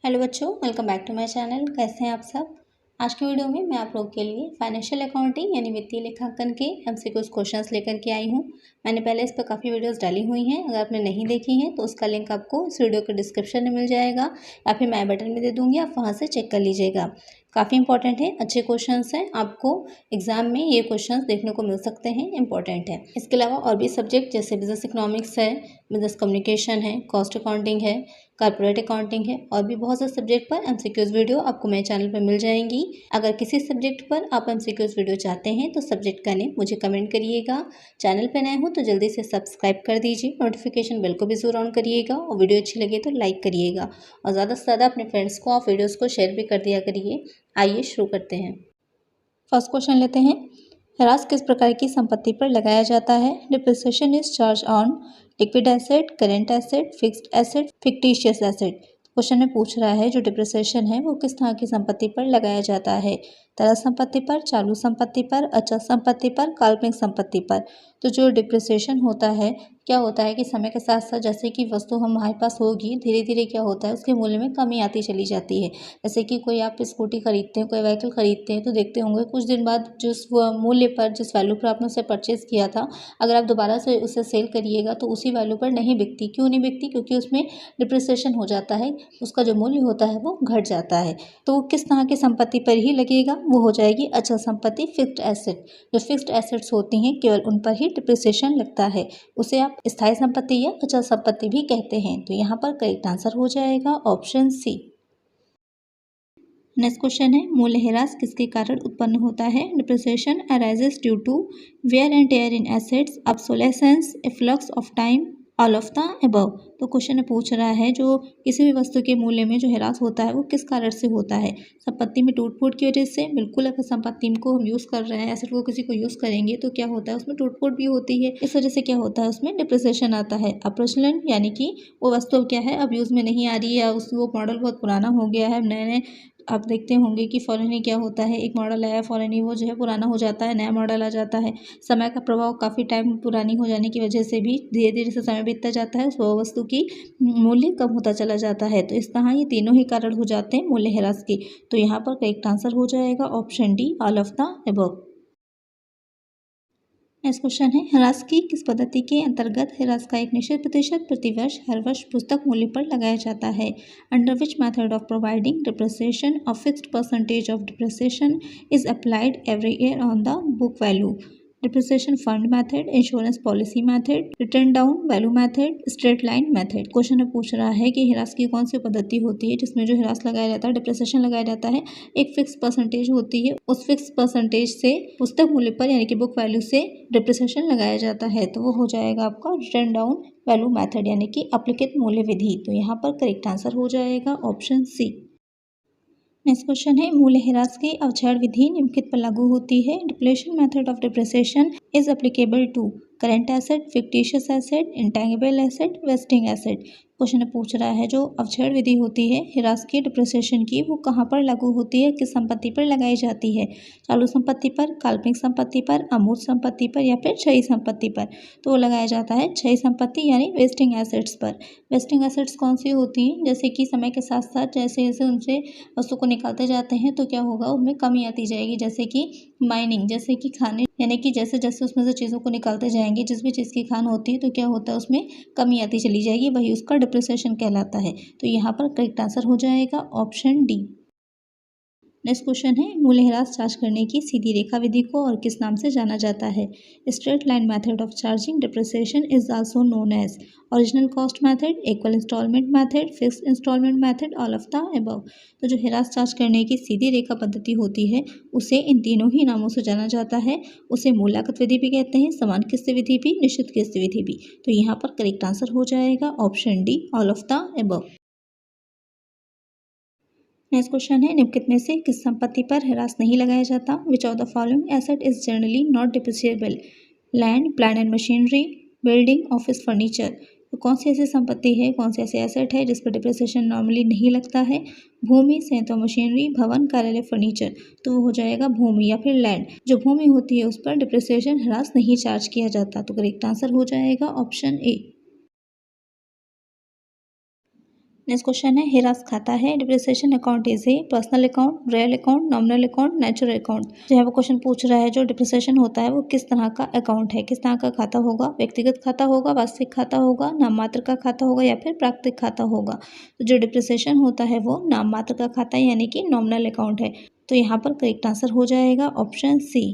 Hello बच्चों, welcome back to my channel. कैसे हैं आप सब। आज की वीडियो में मैं आप लोगों के लिए फाइनेंशियल अकाउंटिंग यानी वित्तीय लेखांकन के एमसीक्यूज क्वेश्चंस लेकर के आई हूं। मैंने पहले इस पर काफ़ी वीडियोस डाली हुई हैं। अगर आपने नहीं देखी हैं तो उसका लिंक आपको इस वीडियो के डिस्क्रिप्शन में मिल जाएगा या फिर मैं बटन में दे दूँगी, आप वहाँ से चेक कर लीजिएगा। काफ़ी इंपॉर्टेंट है, अच्छे क्वेश्चंस हैं। आपको एग्जाम में ये क्वेश्चंस देखने को मिल सकते हैं, इंपॉर्टेंट है। इसके अलावा और भी सब्जेक्ट जैसे बिजनेस इकोनॉमिक्स है, बिजनेस कम्युनिकेशन है, कॉस्ट अकाउंटिंग है, कॉर्पोरेट अकाउंटिंग है और भी बहुत से सब्जेक्ट पर एमसीक्यूज वीडियो आपको मेरे चैनल पर मिल जाएंगी। अगर किसी सब्जेक्ट पर आप एमसीक्यूज वीडियो चाहते हैं तो सब्जेक्ट का नेम मुझे कमेंट करिएगा। चैनल पर नए हो तो जल्दी से सब्सक्राइब कर दीजिए, नोटिफिकेशन बेल को भी जरूर ऑन करिएगा और वीडियो अच्छी लगे तो लाइक करिएगा और ज़्यादा से ज़्यादा अपने फ्रेंड्स को आप वीडियोज़ को शेयर भी कर दिया करिए। आइए शुरू करते हैं। फर्स्ट क्वेश्चन लेते हैं। ह्रास किस प्रकार की संपत्ति पर लगाया जाता है? Depreciation is charge on liquid asset, current asset, fixed asset, fictitious asset. Question में पूछ रहा है जो डिप्रिसिएशन है वो किस तरह की संपत्ति पर लगाया जाता है? तरल संपत्ति पर, चालू संपत्ति पर, अचल संपत्ति पर, काल्पनिक संपत्ति पर। तो जो डिप्रिसिएशन होता है, क्या होता है कि समय के साथ साथ जैसे कि वस्तु हमारे पास होगी, धीरे धीरे क्या होता है उसके मूल्य में कमी आती चली जाती है। जैसे कि कोई आप स्कूटी खरीदते हैं, कोई व्हीकल खरीदते हैं तो देखते होंगे कुछ दिन बाद जिस मूल्य पर, जिस वैल्यू पर आपने उसे परचेज किया था, अगर आप दोबारा से उसे सेल करिएगा तो उसी वैल्यू पर नहीं बिकती। क्यों नहीं बिकती? क्योंकि उसमें डिप्रिसिएशन हो जाता है, उसका जो मूल्य होता है वो घट जाता है। तो वो किस तरह की संपत्ति पर ही लगेगा? वो हो जाएगी अचल संपत्ति, फिक्स्ड एसेट। जो फिक्स्ड एसेट्स होती हैं केवल उन पर ही डिप्रिसिएशन लगता है, उसे आप स्थायी संपत्ति या अचल संपत्ति भी कहते हैं। तो यहाँ पर करेक्ट आंसर हो जाएगा ऑप्शन सी। नेक्स्ट क्वेश्चन है, मूल्यह्रास किसके कारण उत्पन्न होता है? Depreciation arises due to wear and tear in assets, obsolescence, flux of time, all of the above. तो क्वेश्चन में पूछ रहा है जो किसी भी वस्तु के मूल्य में जो ह्रास होता है वो किस कारण से होता है? संपत्ति में टूट फूट की वजह से। बिल्कुल, अगर संपत्ति को हम यूज़ कर रहे हैं, एसेट को किसी को यूज़ करेंगे तो क्या होता है उसमें टूट फूट भी होती है। इस वजह से क्या होता है उसमें डिप्रिसिएशन आता है। अप्रचलन यानी कि वो वस्तु अब क्या है, अब यूज़ में नहीं आ रही है, वो मॉडल बहुत पुराना हो गया है। नए नए आप देखते होंगे कि फ़ौरन ही क्या होता है, एक मॉडल आया फ़ौरन ही वो जो है पुराना हो जाता है, नया मॉडल आ जाता है। समय का प्रभाव काफ़ी टाइम पुरानी हो जाने की वजह से भी धीरे धीरे से समय बीतता जाता है, वो वस्तु की मूल्य कम होता चला जाता है। तो इस तरह ये तीनों ही कारण हो जाते हैं मूल्यह्रास के। तो यहाँ पर करेक्ट आंसर हो जाएगा option D, all of the above. Next question है, ह्रास की किस पद्धति के अंतर्गत ह्रास का एक निश्चित प्रतिशत प्रतिवर्ष हर वर्ष पुस्तक मूल्य पर लगाया जाता है? Under which method of providing depreciation of fixed percentage of depreciation is applied every year on the book value? Depreciation fund method, insurance policy method, return down value method, straight line method. Question में पूछ रहा है कि ह्रास की कौन सी पद्धति होती है जिसमें जो ह्रास लगाया जाता है, डिप्रिसिएशन लगाया जाता है, एक फिक्स परसेंटेज होती है, उस फिक्स परसेंटेज से पुस्तक मूल्य पर यानी कि बुक वैल्यू से डिप्रिसिएशन लगाया जाता है। तो वो हो जाएगा आपका रिटर्न डाउन वैल्यू मेथड यानी कि अप्लिकेट मूल्य विधि। तो यहाँ पर करेक्ट आंसर हो जाएगा ऑप्शन सी। नेक्स्ट क्वेश्चन है, मूल्यह्रास की अवक्षय विधि निम्नलिखित पर लागू होती है? Depletion method of depreciation is applicable to current asset, fictitious asset, intangible asset, wasting asset. Question में पूछ रहा है जो अवक्षय विधि होती है ह्रास की, डिप्रिसिएशन की, वो कहाँ पर लागू होती है, किस संपत्ति पर लगाई जाती है? चालू संपत्ति पर, काल्पनिक संपत्ति पर, अमूर्त संपत्ति पर या फिर क्षयी संपत्ति पर? तो वो लगाया जाता है क्षयी संपत्ति यानी वेस्टिंग एसेट्स पर। वेस्टिंग एसेट्स कौन सी होती हैं? जैसे कि समय के साथ साथ जैसे जैसे उनसे वस्तु को निकालते जाते हैं तो क्या होगा, उनमें कमी आती जाएगी। जैसे कि माइनिंग, जैसे कि खाने यानी कि जैसे जैसे उसमें से चीज़ों को निकालते जाएंगे, जिस भी चीज़ की खान होती है तो क्या होता है उसमें कमी आती चली जाएगी, वही उसका डिप्रिसिएशन कहलाता है। तो यहाँ पर करेक्ट आंसर हो जाएगा ऑप्शन डी। नेक्स्ट क्वेश्चन है, मूल्यह्रास चार्ज करने की सीधी रेखा विधि को और किस नाम से जाना जाता है? Straight line method of charging depreciation is also known as original cost method, equal instalment method, fixed instalment method, all of the above. तो जो ह्रास चार्ज करने की सीधी रेखा पद्धति होती है उसे इन तीनों ही नामों से जाना जाता है। उसे मूल्याङ्कित विधि भी कहते हैं, समान किस्त विधि भी, निश्चित किस्त विधि भी। तो यहाँ पर करेक्ट आंसर हो जाएगा option D, all of the above. Next question है, निम्नलिखित में से किस संपत्ति पर ह्रास नहीं लगाया जाता? Which of the following asset is generally not depreciable? Land, plant and machinery, building, office furniture. तो कौन सी ऐसी संपत्ति है, कौन सी ऐसी एसेट है जिस पर डिप्रिसिएशन नॉर्मली नहीं लगता है? भूमि, संयंत्र मशीनरी, भवन, कार्यालय, फर्नीचर। तो वो हो जाएगा भूमि या फिर लैंड। जो भूमि होती है उस पर डिप्रिसिएशन ह्रास नहीं चार्ज किया जाता। तो करेक्ट आंसर हो जाएगा ऑप्शन ए। नेक्स्ट क्वेश्चन है हिरास खाता है depreciation account is a personal account, real account, nominal account, natural account. जो है वो क्वेश्चन पूछ रहा है जो डिप्रिसिएशन होता है वो किस तरह का अकाउंट है, किस तरह का खाता होगा, व्यक्तिगत खाता होगा, वास्तविक खाता होगा, नाम मात्र का खाता होगा या फिर प्राकृतिक खाता होगा। तो जो डिप्रिसिएशन होता है वो नाम मात्र का खाता यानी कि नॉमिनल अकाउंट है। तो यहाँ पर करेक्ट आंसर हो जाएगा ऑप्शन सी।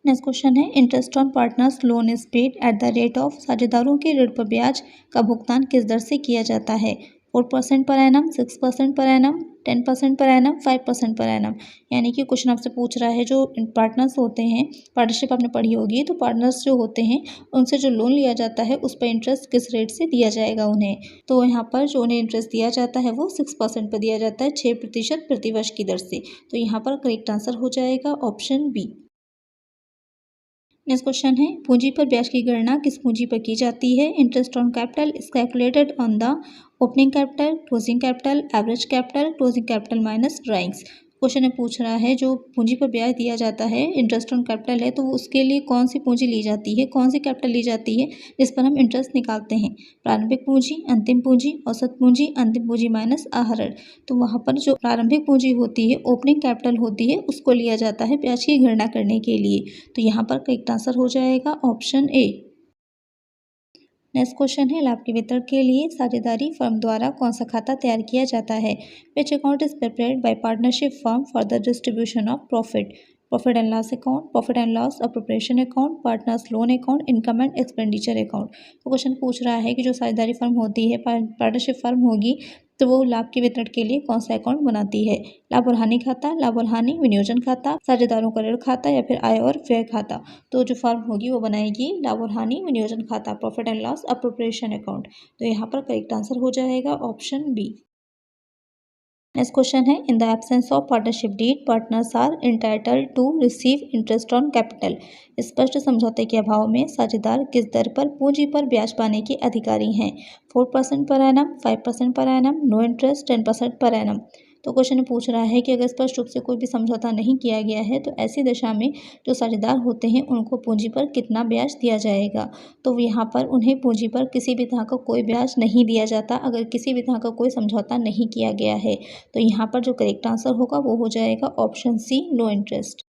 नेक्स्ट क्वेश्चन है interest on partners loan is paid at the rate of. साझेदारों के ऋण पर ब्याज का भुगतान किस दर से किया जाता है? 4% per annum, 6% per annum, 10% per annum, 5% per annum. यानी कि क्वेश्चन आपसे पूछ रहा है जो पार्टनर्स होते हैं, पार्टनरशिप आपने पढ़ी होगी, तो पार्टनर्स जो होते हैं उनसे जो लोन लिया जाता है उस पर इंटरेस्ट किस रेट से दिया जाएगा उन्हें। तो यहाँ पर जो उन्हें इंटरेस्ट दिया जाता है वो 6% पर दिया जाता है, 6% प्रतिवर्ष की दर से। तो यहाँ पर करेक्ट आंसर हो जाएगा ऑप्शन बी। नेक्स्ट क्वेश्चन है पूंजी पर ब्याज की गणना किस पूंजी पर की जाती है? Interest on capital is calculated on the opening capital, closing capital, average capital, closing capital minus drawings. Question में पूछ रहा है जो पूंजी पर ब्याज दिया जाता है इंटरेस्ट ऑन कैपिटल है तो उसके लिए कौन सी पूंजी ली जाती है, कौन सी कैपिटल ली जाती है जिस पर हम इंटरेस्ट निकालते हैं? प्रारंभिक पूंजी, अंतिम पूंजी, औसत पूंजी, अंतिम पूंजी माइनस आहरण। तो वहाँ पर जो प्रारंभिक पूंजी होती है, ओपनिंग कैपिटल होती है, उसको लिया जाता है ब्याज की गणना करने के लिए। तो यहाँ पर करेक्ट आंसर हो जाएगा ऑप्शन ए। नेक्स्ट क्वेश्चन है लाभ के वितरण के लिए साझेदारी फर्म द्वारा कौन सा खाता तैयार किया जाता है? Which account is prepared by partnership firm for the distribution of profit? Profit and loss account, profit and loss appropriation account, partners loan account, income and expenditure account. तो क्वेश्चन पूछ रहा है कि जो साझेदारी फर्म होती है, पार्टनरशिप फर्म होगी, तो वो लाभ के वितरण के लिए कौन सा अकाउंट बनाती है? लाभ और हानि खाता, लाभ और हानि विनियोजन खाता, साझेदारों का ऋण खाता या फिर आय और व्यय खाता। तो जो फर्म होगी वो बनाएगी लाभ और हानि विनियोजन खाता, profit and loss appropriation account. तो यहाँ पर करेक्ट आंसर हो जाएगा ऑप्शन बी। नेक्स्ट क्वेश्चन है in the absence of partnership deed partners are entitled to receive interest on capital. स्पष्ट समझौते के अभाव में साझेदार किस दर पर पूंजी पर ब्याज पाने के अधिकारी हैं? 4% per annum, 5% per annum, no interest, 10% per annum. तो क्वेश्चन पूछ रहा है कि अगर स्पष्ट रूप से कोई भी समझौता नहीं किया गया है तो ऐसी दशा में जो साझेदार होते हैं उनको पूंजी पर कितना ब्याज दिया जाएगा? तो यहाँ पर उन्हें पूंजी पर किसी भी तरह का कोई ब्याज नहीं दिया जाता अगर किसी भी तरह का कोई समझौता नहीं किया गया है। तो यहाँ पर जो करेक्ट आंसर होगा वो हो जाएगा option C, no interest.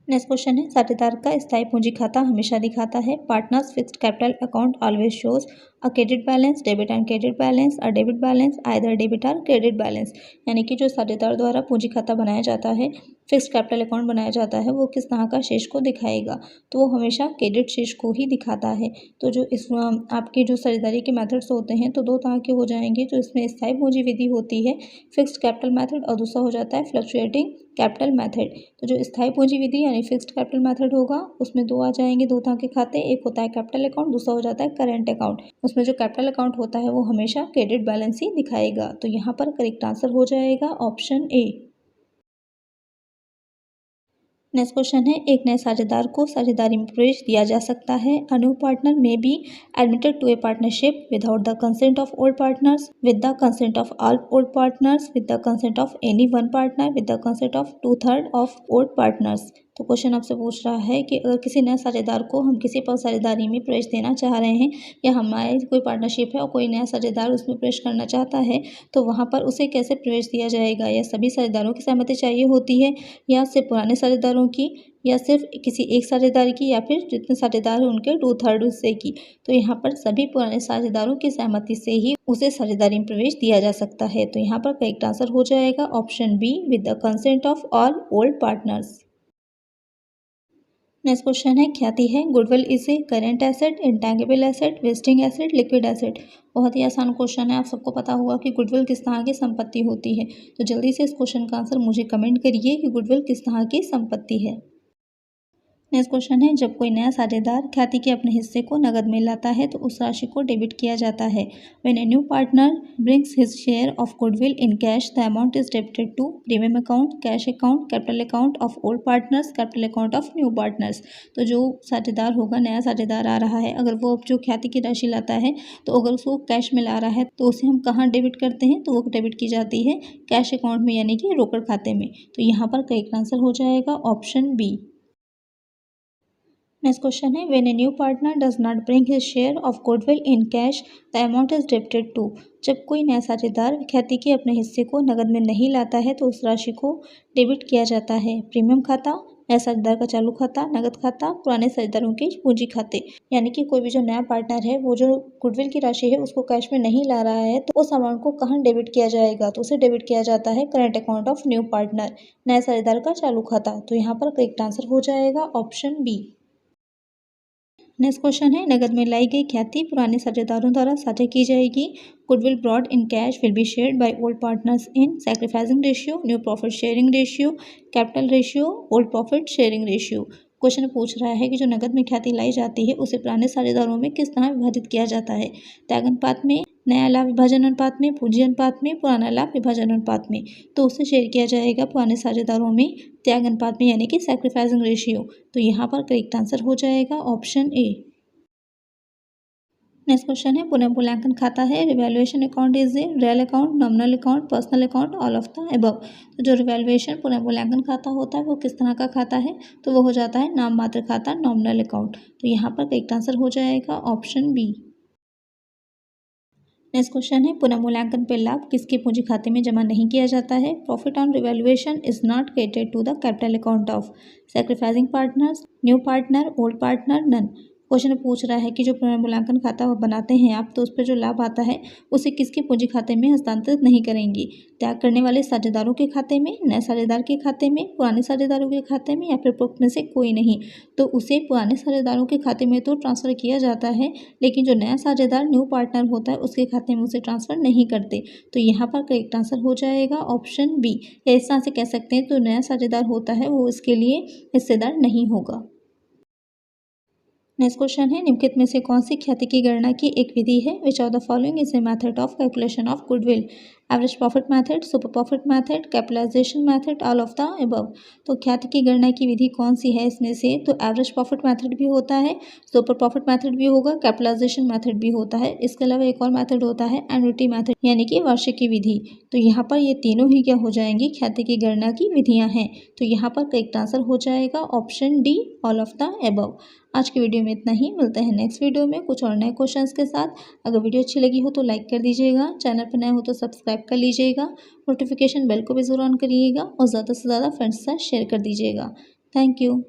Next question है साझेदार का स्थायी पूंजी खाता हमेशा दिखाता है। Partners fixed capital account always shows a credit balance, debit and credit balance, a debit balance, either debit or credit balance. यानी कि जो साझेदार द्वारा पूंजी खाता बनाया जाता है, फिक्स्ड कैपिटल अकाउंट बनाया जाता है, वो किस तरह का शेष को दिखाएगा? तो वो हमेशा क्रेडिट शेष को ही दिखाता है। तो जो इस आपके जो साझेदारी के मेथड्स होते हैं तो दो तरह के हो जाएंगे। जो इसमें स्थायी पूंजी विधि होती है फिक्स्ड कैपिटल मेथड और दूसरा हो जाता है फ्लक्चुएटिंग कैपिटल मेथड। तो जो स्थायी पूंजी विधि यानी फिक्स्ड कैपिटल मेथड होगा उसमें दो आ जाएंगे, दो तरह के खाते, एक होता है कैपिटल अकाउंट, दूसरा हो जाता है करेंट अकाउंट। उसमें जो कैपिटल अकाउंट होता है वो हमेशा क्रेडिट बैलेंस ही दिखाएगा। तो यहाँ पर करेक्ट आंसर हो जाएगा ऑप्शन ए। नेक्स्ट क्वेश्चन है एक नए साझेदार को साझेदारी में प्रवेश दिया जा सकता है। A new partner may be admitted to a partnership without the consent of old partners, with the consent of all old partners, with the consent of any one partner, with the consent of 2/3 of old partners. तो question आपसे पूछ रहा है कि अगर किसी नए साझेदार को हम किसी पर साझेदारी में प्रवेश देना चाह रहे हैं या हमारी कोई पार्टनरशिप है और कोई नया साझेदार उसमें प्रवेश करना चाहता है तो वहाँ पर उसे कैसे प्रवेश दिया जाएगा? या सभी साझेदारों की सहमति चाहिए होती है या सिर्फ पुराने साझेदारों की या सिर्फ किसी एक साझेदार की या फिर जितने साझेदार हैं उनके 2/3 हिस्से की? तो यहाँ पर सभी पुराने साझेदारों की सहमति से ही उसे साझेदारी में प्रवेश दिया जा सकता है। तो यहाँ पर करेक्ट आंसर हो जाएगा option B, with the consent of all old partners. Next question है ख्याति है goodwill is a current asset, intangible asset, wasting asset, liquid asset. बहुत ही आसान क्वेश्चन है, आप सबको पता होगा कि गुडविल किस तरह की संपत्ति होती है। तो जल्दी से इस क्वेश्चन का आंसर मुझे कमेंट करिए कि गुडविल किस तरह की संपत्ति है। नेक्स्ट क्वेश्चन है जब कोई नया साझेदार ख्याति के अपने हिस्से को नकद में लाता है तो उस राशि को डेबिट किया जाता है। When a new partner brings his share of goodwill in cash the amount is debited to premium account, cash account, capital account of old partners, capital account of new partners. तो जो साझेदार होगा, नया साझेदार आ रहा है, अगर वो जो ख्याति की राशि लाता है तो अगर उसको कैश में ला रहा है तो उसे हम कहाँ डेबिट करते हैं? तो वो डेबिट की जाती है कैश अकाउंट में यानी कि रोकड़ खाते में। तो यहाँ पर करेक्ट आंसर हो जाएगा ऑप्शन बी। नेक्स्ट क्वेश्चन है when a new partner does not bring his share of goodwill in cash the amount is debited to. जब कोई नया साझेदार ख्याति के अपने हिस्से को नकद में नहीं लाता है तो उस राशि को डेबिट किया जाता है। प्रीमियम खाता, नया साझेदार का चालू खाता, नकद खाता, पुराने साझेदारों के पूंजी खाते। यानी कि कोई भी जो नया पार्टनर है वो जो गुडविल की राशि है उसको कैश में नहीं ला रहा है तो उस अमाउंट को कहाँ डेबिट किया जाएगा, तो उसे डेबिट किया जाता है current account of new partner, नए साझेदार का चालू खाता। तो यहाँ पर करेक्ट आंसर हो जाएगा ऑप्शन बी। नेक्स्ट क्वेश्चन है नगद में लाई गई ख्याति पुराने साझेदारों द्वारा साझा की जाएगी। Goodwill brought in cash will be shared by old partners in sacrificing ratio, new profit sharing ratio, capital ratio, old profit sharing ratio. Question पूछ रहा है कि जो नगद में ख्याति लाई जाती है उसे पुराने साझेदारों में किस तरह विभाजित किया जाता है। त्याग अनुपात में, नया लाभ विभाजन अनुपात में, पूंजी अनुपात में, पुराना लाभ विभाजन अनुपात में। तो उसे शेयर किया जाएगा पुराने साझेदारों में त्याग अनुपात में यानी कि सैक्रिफाइसिंग रेशियो। तो यहाँ पर करेक्ट आंसर हो जाएगा ऑप्शन ए। नेक्स्ट क्वेश्चन है पुनः मूल्यांकन खाता है revaluation account is a real account, nominal account, personal account, all of the above. तो जो रिवैल्यूएशन पुनः मूल्यांकन खाता होता है वो किस तरह का खाता है, तो वो हो जाता है नाम मात्र खाता, नॉमिनल अकाउंट। तो यहाँ पर करेक्ट आंसर हो जाएगा ऑप्शन बी। नेक्स्ट क्वेश्चन है पुनः मूल्यांकन पर लाभ किसके पूंजी खाते में जमा नहीं किया जाता है। Profit on revaluation is not credited to the capital account of sacrificing partners, new partner, old partner, none. Question पूछ रहा है कि जो पुनर्मूल्यांकन खाता बनाते हैं आप तो उस पर जो लाभ आता है उसे किसके पूंजी खाते में हस्तांतरित नहीं करेंगे। त्याग करने वाले साझेदारों के खाते में, नए साझेदार के खाते में, पुराने साझेदारों के खाते में या फिर उपरोक्त में से कोई नहीं। तो उसे पुराने साझेदारों के खाते में तो ट्रांसफ़र किया जाता है लेकिन जो नया साझेदार न्यू पार्टनर होता है उसके खाते में उसे ट्रांसफ़र नहीं करते। तो यहाँ पर करेक्ट आंसर हो जाएगा ऑप्शन बी। या इस तरह से कह सकते हैं तो नया साझेदार होता है वो इसके लिए हिस्सेदार नहीं होगा। नेक्स्ट क्वेश्चन है निम्नलिखित में से कौन सी ख्याति की गणना की एक विधि है। Which of the following is a method of calculation of goodwill. Average profit method, super profit method, capitalisation method, all of the above. तो ख्याति की गणना की विधि कौन सी है इसमें से, तो एवरेज प्रॉफिट मेथड भी होता है, सुपर प्रॉफिट मेथड भी होगा, कैपिटलाइजेशन मेथड भी होता है। इसके अलावा एक और मेथड होता है एन्युटी मेथड यानी कि वार्षिकी विधि। तो यहाँ पर ये तीनों ही क्या हो जाएंगी, ख्याति की गणना की विधियाँ हैं। तो यहाँ पर करेक्ट आंसर हो जाएगा option D, all of the above. आज की वीडियो में इतना ही, मिलते हैं नेक्स्ट वीडियो में कुछ और नए क्वेश्चंस के साथ। अगर वीडियो अच्छी लगी हो तो लाइक कर दीजिएगा, चैनल पर नए हो तो सब्सक्राइब कर लीजिएगा, नोटिफिकेशन बेल को भी ज़रूर ऑन करिएगा और ज़्यादा से ज़्यादा फ्रेंड्स के साथ शेयर कर दीजिएगा। Thank you.